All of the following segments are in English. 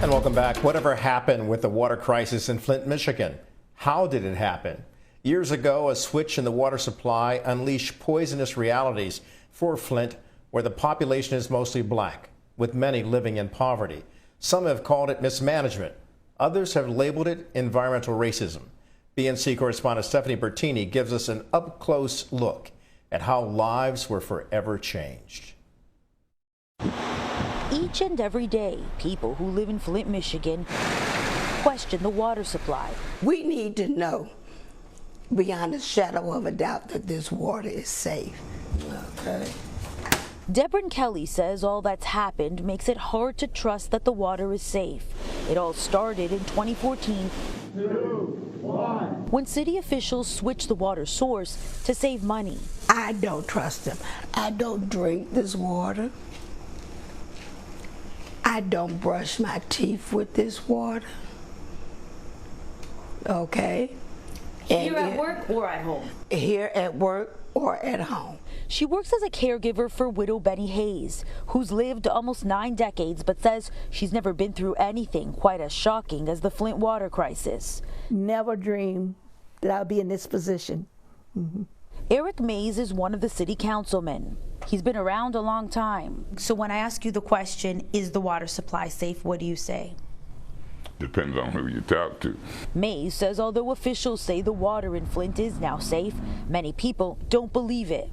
And welcome back. Whatever happened with the water crisis in Flint, Michigan? How did it happen? Years ago, a switch in the water supply unleashed poisonous realities for Flint, where the population is mostly black, with many living in poverty. Some have called it mismanagement. Others have labeled it environmental racism. BNC correspondent Stephanie Bertini gives us an up-close look at how lives were forever changed. Each and every day, people who live in Flint, Michigan, question the water supply. We need to know, beyond a shadow of a doubt, that this water is safe. Okay. Deborah Kelly says all that's happened makes it hard to trust that the water is safe. It all started in 2014 when city officials switched the water source to save money. I don't trust them. I don't drink this water. I don't brush my teeth with this water. Okay? Here at work or at home? Here at work or at home. She works as a caregiver for widow Benny Hayes, who's lived almost 9 decades but says she's never been through anything quite as shocking as the Flint water crisis. Never dreamed that I'd be in this position. Eric Mays is one of the city councilmen. He's been around a long time. So when I ask you the question, is the water supply safe, what do you say? Depends on who you talk to. Mays says although officials say the water in Flint is now safe, many people don't believe it.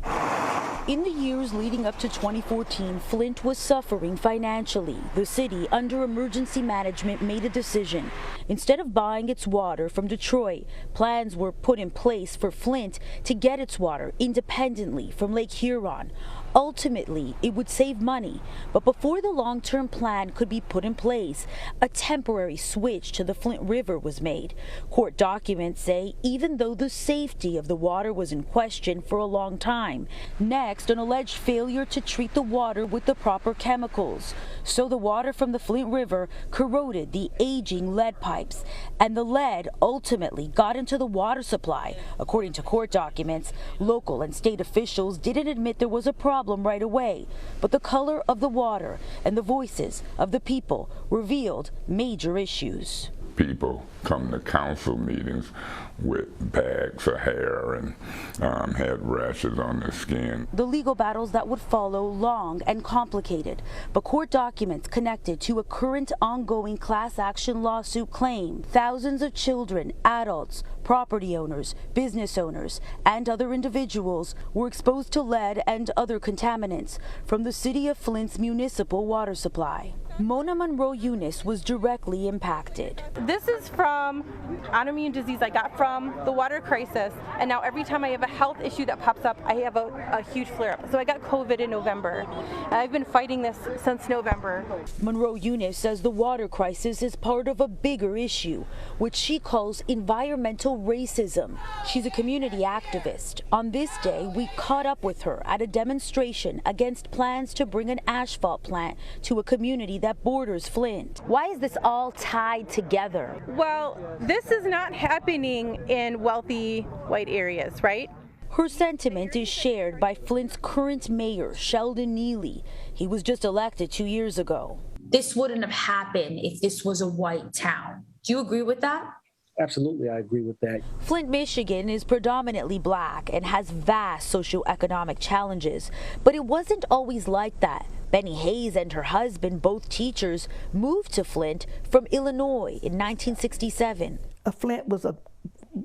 In the years leading up to 2014, Flint was suffering financially. The city, under emergency management, made a decision. Instead of buying its water from Detroit, plans were put in place for Flint to get its water independently from Lake Huron. Ultimately, it would save money, but before the long-term plan could be put in place, a temporary switch to the Flint River was made. Court documents say even though the safety of the water was in question for a long time, next an alleged failure to treat the water with the proper chemicals. So the water from the Flint River corroded the aging lead pipes, and the lead ultimately got into the water supply. According to court documents, local and state officials didn't admit there was a problem right away, but the color of the water and the voices of the people revealed major issues. People come to council meetings with bags of hair and had rashes on their skin. The legal battles that would follow long and complicated, but court documents connected to a current ongoing class action lawsuit claim thousands of children, adults, property owners, business owners, and other individuals were exposed to lead and other contaminants from the city of Flint's municipal water supply. Mona Monroe Eunice was directly impacted. This is from autoimmune disease I got from the water crisis, and now every time I have a health issue that pops up, I have a huge flare-up. So I got COVID in November, and I've been fighting this since November. Monroe Eunice says the water crisis is part of a bigger issue, which she calls environmental racism. She's a community activist. On this day, we caught up with her at a demonstration against plans to bring an asphalt plant to a community that borders Flint. Why is this all tied together? Well, this is not happening in wealthy white areas, right? Her sentiment is shared by Flint's current mayor, Sheldon Neely. He was just elected 2 years ago. This wouldn't have happened if this was a white town. Do you agree with that? Absolutely, I agree with that. Flint, Michigan is predominantly black and has vast socioeconomic challenges, but it wasn't always like that. Benny Hayes and her husband, both teachers, moved to Flint from Illinois in 1967. Flint was a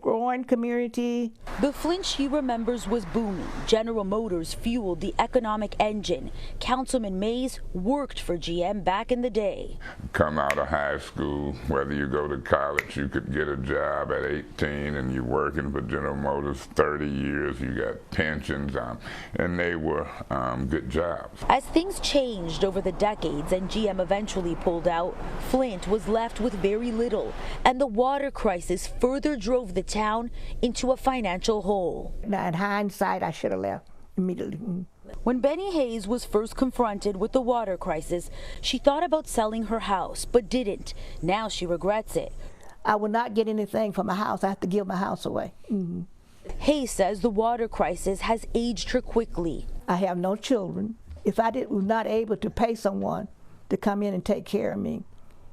growing community. The Flint she remembers was booming. General Motors fueled the economic engine. Councilman Mays worked for GM back in the day. Come out of high school, whether you go to college, you could get a job at 18 and you're working for General Motors 30 years, you got pensions, and they were good jobs. As things changed over the decades and GM eventually pulled out, Flint was left with very little, and the water crisis further drove the town into a financial hole. Now, in hindsight, I should have left immediately. When Benny Hayes was first confronted with the water crisis, she thought about selling her house, but didn't. Now she regrets it. I will not get anything from my house. I have to give my house away. Hayes says the water crisis has aged her quickly. I have no children. If I was not able to pay someone to come in and take care of me,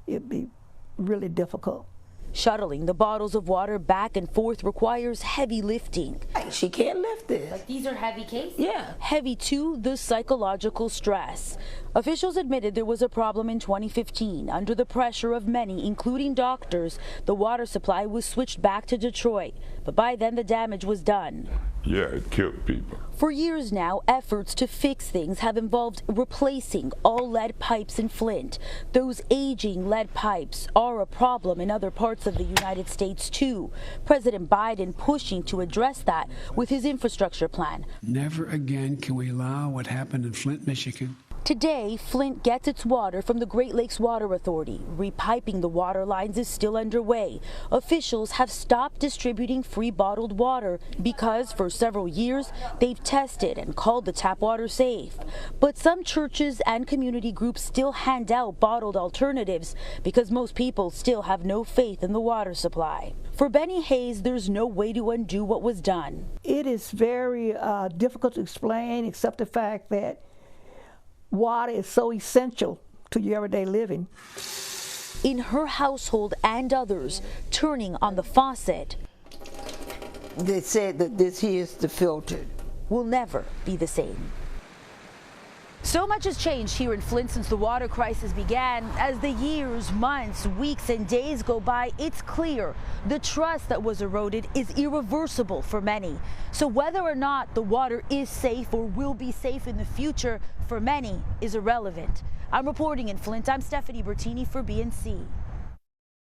it'd be really difficult. Shuttling the bottles of water back and forth requires heavy lifting. She can't lift it. Like these are heavy cases? Yeah. Heavy too, the psychological stress. Officials admitted there was a problem in 2015. Under the pressure of many, including doctors, the water supply was switched back to Detroit. But by then the damage was done. Yeah, it killed people. For years now, efforts to fix things have involved replacing all lead pipes in Flint. Those aging lead pipes are a problem in other parts of the United States too. President Biden pushing to address that with his infrastructure plan. Never again can we allow what happened in Flint, Michigan. Today, Flint gets its water from the Great Lakes Water Authority. Repiping the water lines is still underway. Officials have stopped distributing free bottled water because for several years they've tested and called the tap water safe. But some churches and community groups still hand out bottled alternatives because most people still have no faith in the water supply. For Benny Hayes, there's no way to undo what was done. It is very difficult to explain, except the fact that water is so essential to your everyday living. In her household and others, turning on the faucet. They said that this here is the filter. Will never be the same. So much has changed here in Flint since the water crisis began. As the years, months, weeks, and days go by, it's clear the trust that was eroded is irreversible for many. So whether or not the water is safe or will be safe in the future, for many, is irrelevant. I'm reporting in Flint. I'm Stephanie Bertini for BNC.